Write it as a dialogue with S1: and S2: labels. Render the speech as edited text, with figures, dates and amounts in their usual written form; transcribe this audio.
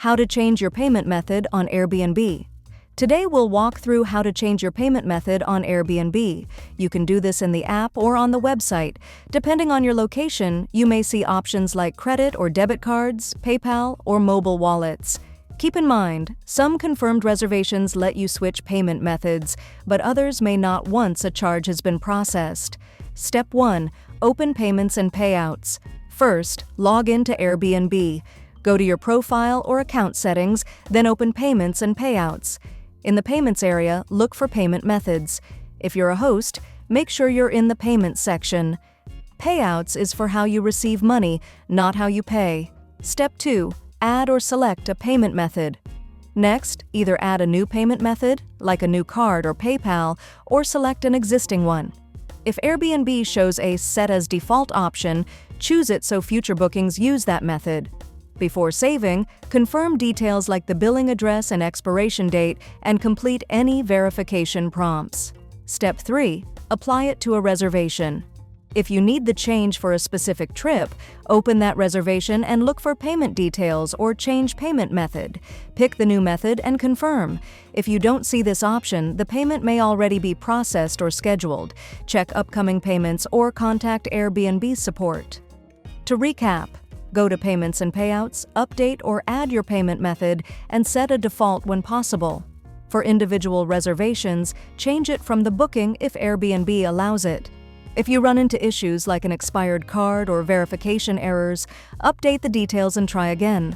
S1: How to change your payment method on Airbnb. Today we'll walk through how to change your payment method on Airbnb. You can do this in the app or on the website. Depending on your location, you may see options like credit or debit cards, PayPal, or mobile wallets. Keep in mind, some confirmed reservations let you switch payment methods, but others may not once a charge has been processed. Step 1. Open payments and payouts. First, log in to Airbnb. Go to your profile or account settings, then open Payments and Payouts. In the Payments area, look for payment methods. If you're a host, make sure you're in the Payments section. Payouts is for how you receive money, not how you pay. Step 2. Add or select a payment method. Next, either add a new payment method, like a new card or PayPal, or select an existing one. If Airbnb shows a Set as Default option, choose it so future bookings use that method. Before saving, confirm details like the billing address and expiration date and complete any verification prompts. Step 3. Apply it to a reservation. If you need the change for a specific trip, open that reservation and look for payment details or change payment method. Pick the new method and confirm. If you don't see this option, the payment may already be processed or scheduled. Check upcoming payments or contact Airbnb support. To recap, go to Payments and Payouts, update or add your payment method, and set a default when possible. For individual reservations, change it from the booking if Airbnb allows it. If you run into issues like an expired card or verification errors, update the details and try again.